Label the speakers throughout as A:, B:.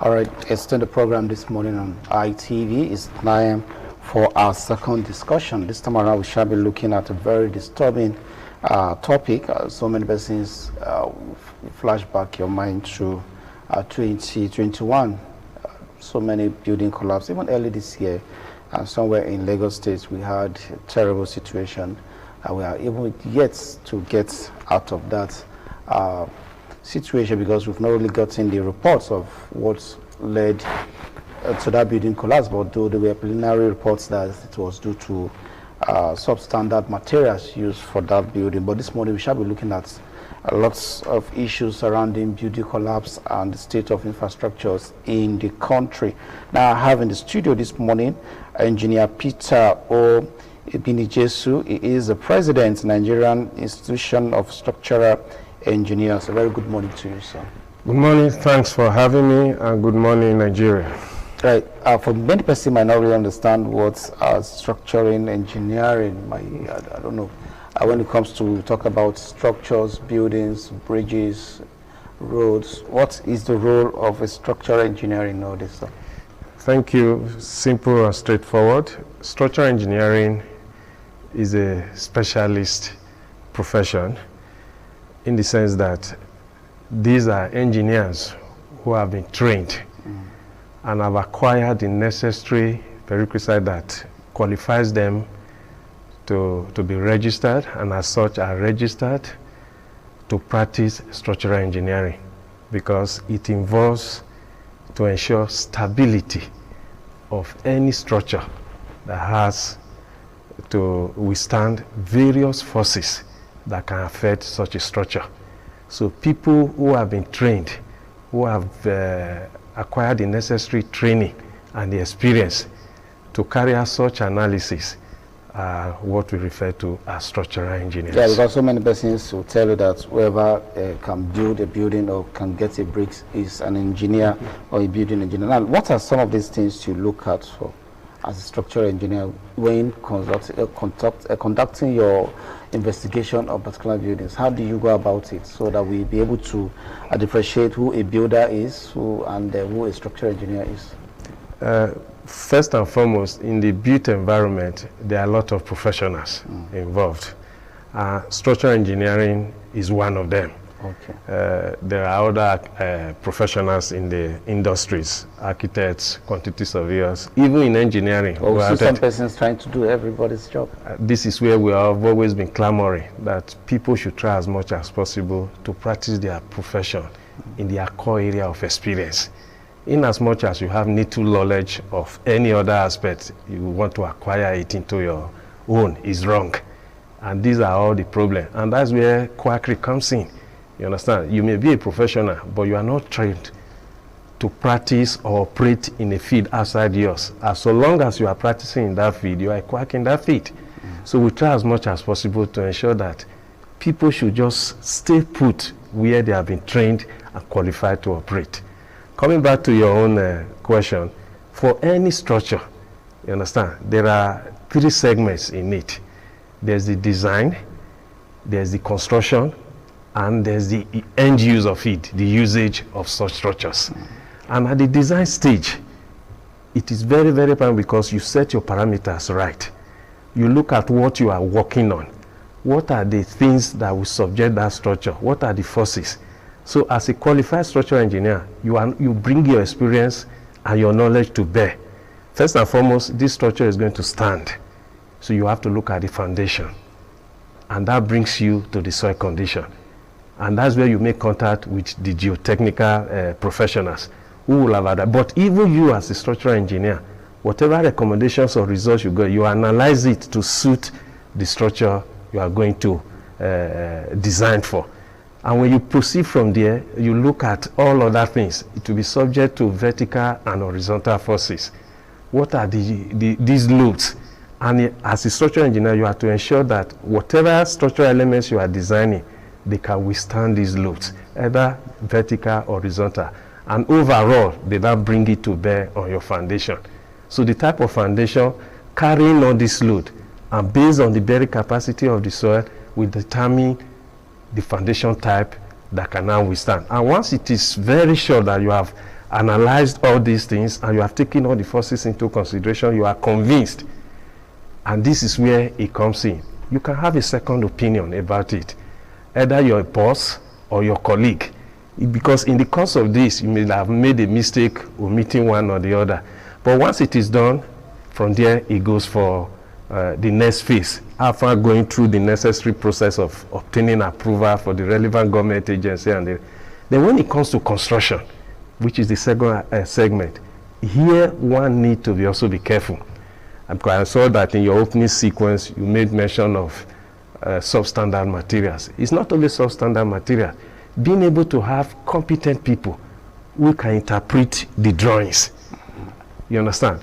A: All right, it's the program this morning on ITV. It's time for our second discussion. This time around, we shall be looking at a very disturbing topic. So many persons flash back your mind to 2021. So many building collapse. Even early this year, somewhere in Lagos State, we had a terrible situation. We are even yet to get out of that situation because we've not really gotten the reports of what led to that building collapse, but though there were preliminary reports that it was due to substandard materials used for that building. But this morning we shall be looking at lots of issues surrounding building collapse and the state of infrastructures in the country. Now I have in the studio this morning Engineer Peter O. Ibinijesu. He is the president, Nigerian Institution of Structural Engineers. A very good morning to you, sir.
B: Good morning. Thanks for having me, and good morning, Nigeria.
A: Right. For many persons might not really understand what structuring engineering. I don't know. When it comes to talk about structures, buildings, bridges, roads, what is the role of a structural engineering nowadays, sir?
B: Thank you. Simple and straightforward. Structural engineering is a specialist profession, in the sense that these are engineers who have been trained and have acquired the necessary prerequisite that qualifies them to be registered, and as such are registered to practice structural engineering, because it involves to ensure stability of any structure that has to withstand various forces that can affect such a structure. So people who have been trained, who have acquired the necessary training and the experience to carry out such analysis are what we refer to as structural engineers.
A: Yeah, because so many persons will tell you that whoever can build a building or can get a bricks is an engineer or a building engineer. Now, what are some of these things you look at for as a structural engineer when conducting your investigation of particular buildings? How do you go about it so that we be able to differentiate who a builder is and who a structural engineer is?
B: First and foremost, in the built environment, there are a lot of professionals involved. Structural engineering is one of them.
A: Okay.
B: There are other professionals in the industries, architects, quantity surveyors, even in engineering.
A: We see some persons trying to do everybody's job.
B: This is where we have always been clamoring that people should try as much as possible to practice their profession in their core area of experience. In as much as you have little knowledge of any other aspect, you want to acquire it into your own is wrong. And these are all the problems. And that's where quackery comes in. You understand? You may be a professional, but you are not trained to practice or operate in a field outside yours. So long as you are practicing in that field, you are a quack in that field. So we try as much as possible to ensure that people should just stay put where they have been trained and qualified to operate. Coming back to your own question, for any structure, you understand, there are three segments in it. There's the design, there's the construction, and there's the end use of it, the usage of such structures. And at the design stage, it is very, very important because you set your parameters right. You look at what you are working on. What are the things that will subject that structure? What are the forces? So as a qualified structural engineer, you bring your experience and your knowledge to bear. First and foremost, this structure is going to stand. So you have to look at the foundation. And that brings you to the soil condition. And that's where you make contact with the geotechnical professionals who will have that. But even you as a structural engineer, whatever recommendations or results you get, you analyze it to suit the structure you are going to design for. And when you proceed from there, you look at all other things. It will be subject to vertical and horizontal forces. What are these loads? And as a structural engineer, you have to ensure that whatever structural elements you are designing, they can withstand these loads, either vertical or horizontal. And overall, they then bring it to bear on your foundation. So the type of foundation carrying on this load, and based on the bearing capacity of the soil, will determine the foundation type that can now withstand. And once it is very sure that you have analyzed all these things and you have taken all the forces into consideration, you are convinced, and this is where it comes in. You can have a second opinion about it, either your boss or your colleague, because in the course of this you may have made a mistake omitting one or the other, but once it is done, from there it goes for the next phase, after going through the necessary process of obtaining approval for the relevant government agency. And then when it comes to construction, which is the second segment, here one need to also be careful. I saw that in your opening sequence you made mention of substandard materials. It's not only substandard material, being able to have competent people who can interpret the drawings. You understand?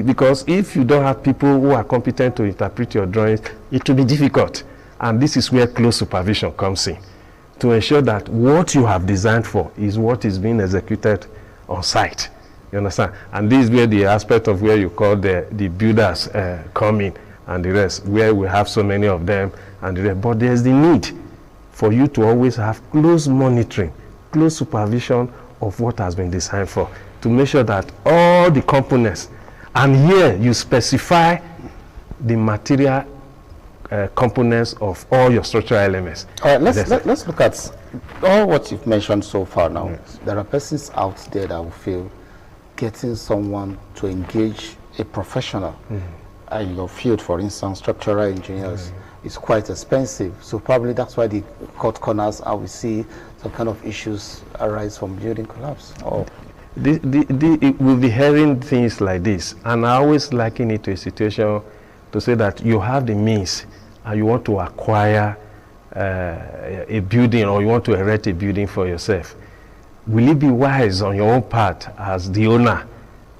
B: Because if you don't have people who are competent to interpret your drawings, it will be difficult. And this is where close supervision comes in, to ensure that what you have designed for is what is being executed on site. You understand? And this is where the aspect of where you call the builders come in and the rest, where we have so many of them and the rest. But there's the need for you to always have close monitoring, close supervision of what has been designed for, to make sure that all the components, and here you specify the material components of all your structural elements.
A: All right, let's look at all what you've mentioned so far now. Yes. There are persons out there that will feel getting someone to engage a professional in your field, for instance, structural engineers, is quite expensive. So probably that's why the cut corners are we see some kind of issues arise from building collapse. Or
B: we'll be hearing things like this, and I always liken it to a situation to say that you have the means and you want to acquire a building, or you want to erect a building for yourself. Will it be wise on your own part as the owner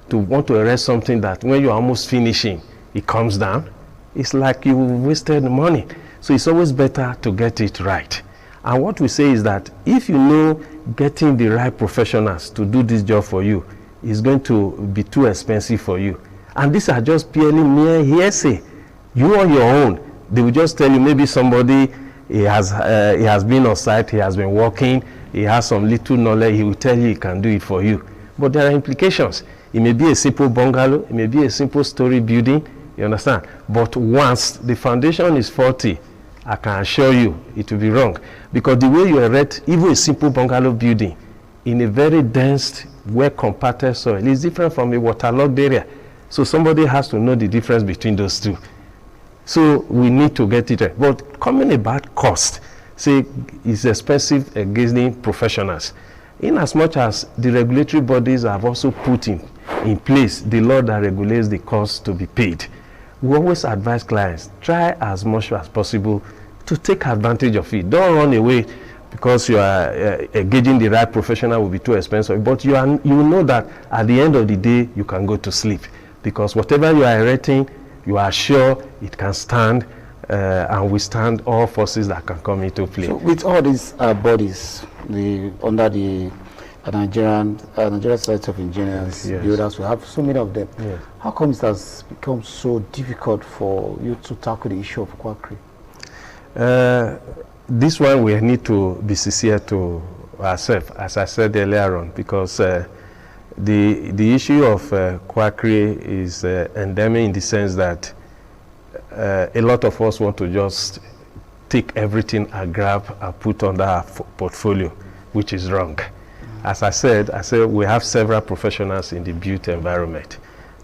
B: to want to erect something that when you're almost finishing, it comes down? It's like you wasted money. So it's always better to get it right. And what we say is that if you know getting the right professionals to do this job for you is going to be too expensive for you, and these are just purely mere hearsay, you on your own, they will just tell you maybe somebody he has been on site, he has been working, he has some little knowledge, he will tell you he can do it for you. But there are implications. It may be a simple bungalow, it may be a simple story building, you understand? But once the foundation is faulty, I can assure you it will be wrong. Because the way you erect even a simple bungalow building in a very dense, well-compacted soil is different from a waterlogged area. So somebody has to know the difference between those two. So we need to get it right. But coming about cost, say it's expensive engaging professionals. In as much as the regulatory bodies have also put in place the law that regulates the cost to be paid, we always advise clients, try as much as possible to take advantage of it. Don't run away because you are engaging the right professional will be too expensive. But you will know that at the end of the day, you can go to sleep, because whatever you are erecting, you are sure it can stand and withstand all forces that can come into play.
A: So with all these bodies, under the Nigerian Society of Engineers,
B: yes,
A: builders, we have so many of them.
B: Yes.
A: How come it has become so difficult for you to tackle the issue of quackery?
B: This one we need to be sincere to ourselves, as I said earlier on, because the issue of quackery is endemic in the sense that a lot of us want to just take everything and grab and put under our portfolio, which is wrong. As I said we have several professionals in the built environment,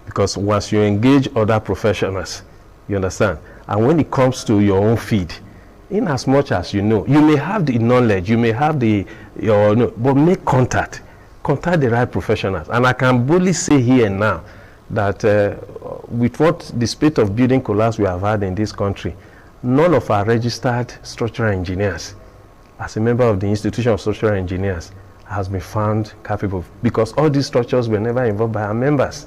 B: because once you engage other professionals, you understand, and when it comes to your own field, in as much as you know, you may have the knowledge, you may have but make contact the right professionals. And I can boldly say here and now that with what the spate of building collapse we have had in this country, none of our registered structural engineers, as a member of the Institution of Structural Engineers, has been found capable, because all these structures were never involved by our members.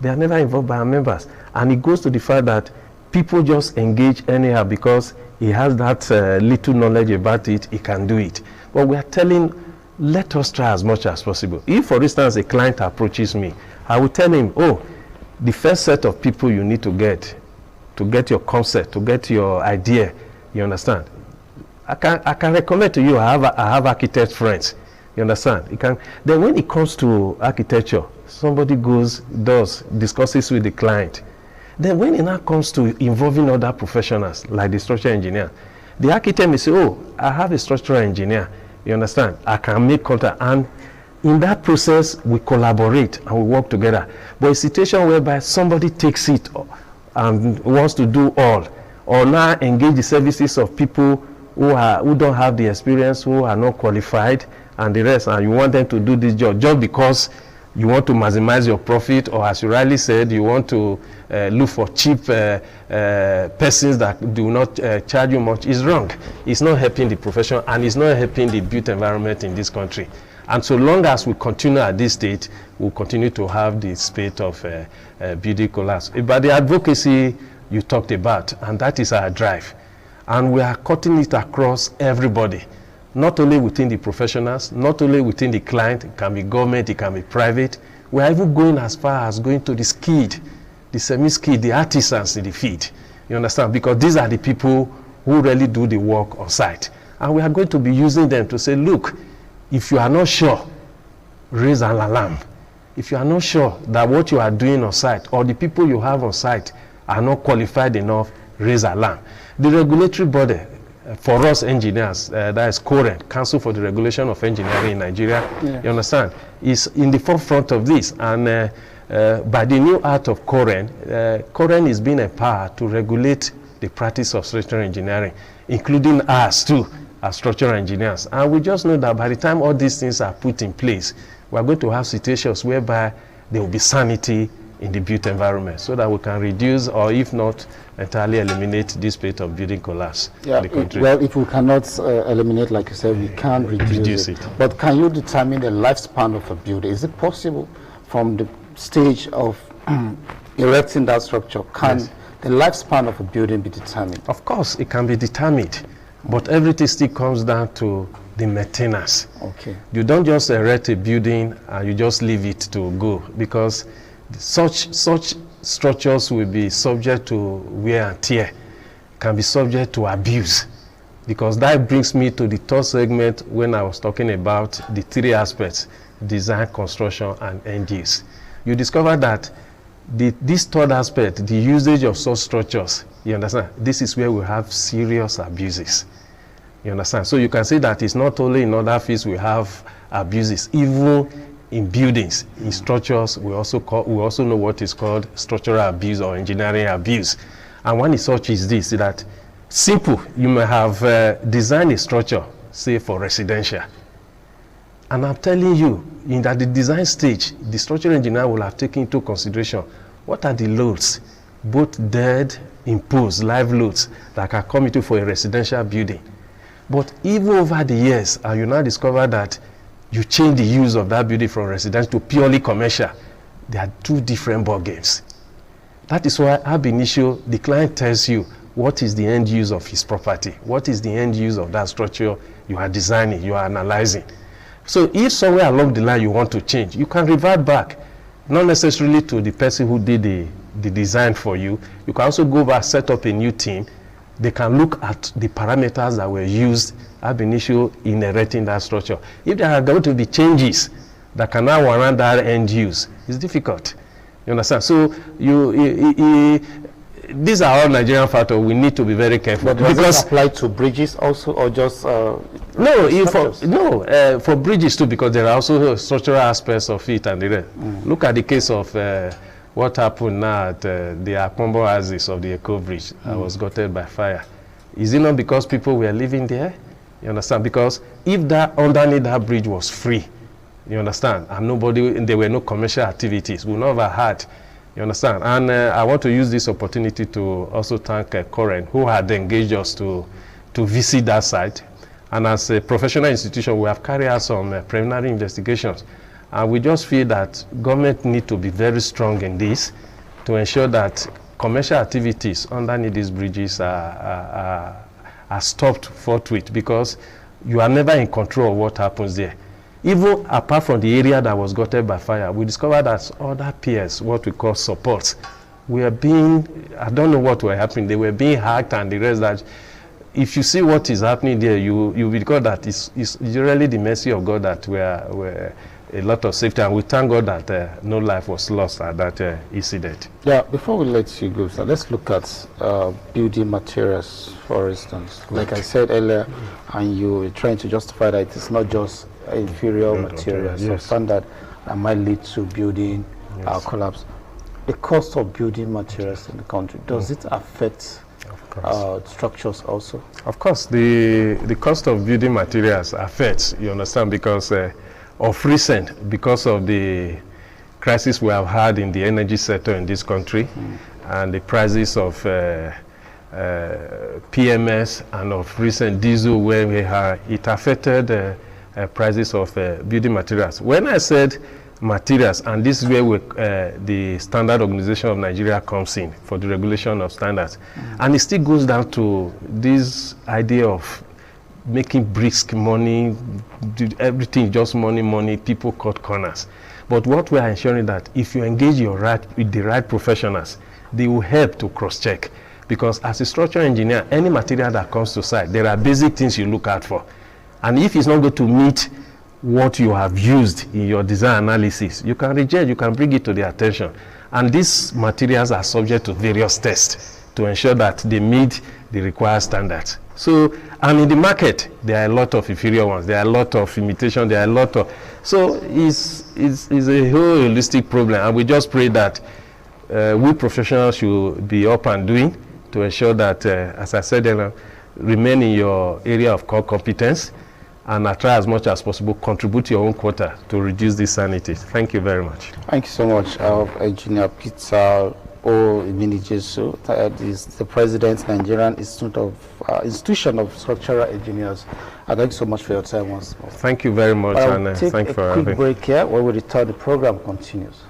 B: They are never involved by our members. And it goes to the fact that people just engage anyhow because he has that little knowledge about it, he can do it. But we are telling, let us try as much as possible. If, for instance, a client approaches me, I will tell him, oh, the first set of people you need to get your concept, to get your idea, you understand? I can recommend to you, I have architect friends You understand? It can. Then when it comes to architecture, somebody discusses with the client. Then when it now comes to involving other professionals, like the structural engineer, the architect may say, oh, I have a structural engineer. You understand? I can make contact. And in that process, we collaborate and we work together. But a situation whereby somebody takes it and wants to do all, or now engage the services of people who don't have the experience, who are not qualified, and the rest, and you want them to do this job just because you want to maximize your profit, or as you rightly said, you want to look for cheap persons that do not charge you much, is wrong. It's not helping the profession, and it's not helping the built environment in this country. And so long as we continue at this state, we'll continue to have the spate of building collapse. But the advocacy you talked about, and that is our drive. And we are cutting it across everybody. Not only within the professionals, not only within the client, it can be government, it can be private. We are even going as far as going to the skilled, the semi-skilled, the artisans in the field. You understand? Because these are the people who really do the work on site. And we are going to be using them to say, look, if you are not sure, raise an alarm. If you are not sure that what you are doing on site or the people you have on site are not qualified enough, raise alarm. The regulatory body, for us engineers, that is COREN, Council for the Regulation of Engineering in Nigeria, you understand, is in the forefront of this. And by the new act of COREN, COREN is being empowered to regulate the practice of structural engineering, including us too, as structural engineers. And we just know that by the time all these things are put in place, we are going to have situations whereby there will be sanity in the built environment, so that we can reduce, or if not entirely eliminate, this spate of building collapse in the country.
A: Well, if we cannot eliminate, like you said, we can't reduce it. But can you determine the lifespan of a building? Is it possible from the stage of erecting that structure, can the lifespan of a building be determined?
B: Of course, it can be determined, but everything still comes down to the maintenance.
A: Okay.
B: You don't just erect a building and you just leave it to go, because such structures will be subject to wear and tear, can be subject to abuse. Because that brings me to the third segment when I was talking about the three aspects: design, construction, and end use. You discover that this third aspect, the usage of such structures, you understand, this is where we have serious abuses. You understand? So you can say that it's not only in other fields we have abuses, even in buildings, in structures, we also know what is called structural abuse or engineering abuse. And one is such is this, that simple, you may have designed a structure, say for residential. And I'm telling you, in that the design stage, the structural engineer will have taken into consideration what are the loads, both dead, imposed, live loads that can come into for a residential building. But even over the years, and you now discover that you change the use of that building from residential to purely commercial, there are two different ball games. That is why ab initio, the client tells you what is the end use of his property, what is the end use of that structure you are designing, you are analyzing. So if somewhere along the line you want to change, you can revert back, not necessarily to the person who did the design for you. You can also go back, set up a new team. They can look at the parameters that were used ab initio in erecting that structure. If there are going to be changes that can now warrant that end use, it's difficult. You understand? So these are all Nigerian factors. We need to be very careful.
A: But does this apply to bridges also, or just
B: for bridges too, because there are also structural aspects of it and the rest. Look at the case of what happened now at the Akwombo axis of the Eko Bridge that was gutted by fire. Is it not because people were living there? You understand? Because if that underneath that bridge was free, you understand, and there were no commercial activities, we would not have had. You understand? And I want to use this opportunity to also thank COREN, who had engaged us to visit that site. And as a professional institution, we have carried out some preliminary investigations. And we just feel that government need to be very strong in this to ensure that commercial activities underneath these bridges are stopped forthwith, because you are never in control of what happens there. Even apart from the area that was gutted by fire, we discovered that other piers, what we call supports, were being, I don't know what were happening, they were being hacked and the rest. That if you see what is happening there, you will God that it's really the mercy of God that we're a lot of safety, and we thank God that no life was lost at that incident.
A: Yeah, before we let you go, so let's look at building materials, for instance. Like I said earlier, and you were trying to justify that it is not just inferior materials or standard that might lead to building collapse. The cost of building materials in the country, does it affect structures also?
B: Of course, the cost of building materials affects, you understand, because of recent, because of the crisis we have had in the energy sector in this country, and the prices of PMS and of recent diesel, where we have, it affected prices of building materials. When I said materials, and this is where the Standard Organization of Nigeria comes in for the regulation of standards, and it still goes down to this idea of making brisk money, everything just money, people cut corners. But what we are ensuring that if you engage with the right professionals, they will help to cross-check. Because as a structural engineer, any material that comes to site, there are basic things you look out for. And if it's not going to meet what you have used in your design analysis, you can reject, you can bring it to their attention. And these materials are subject to various tests to ensure that they meet the required standards. So, and in the market, there are a lot of inferior ones, there are a lot of imitation, there are a lot of, so it's a whole holistic problem, and we just pray that we professionals should be up and doing to ensure that, as I said, remain in your area of core competence, and try as much as possible, contribute your own quota to reduce this sanity. Thank you very much.
A: Thank you so much, Engineer Peter Iminijesu, is the President, Nigerian Institution of Structural Engineers. Thank you so much for your time once more.
B: Thank you very much, and thank you for having me.
A: Take a quick break here. When we return, the program continues.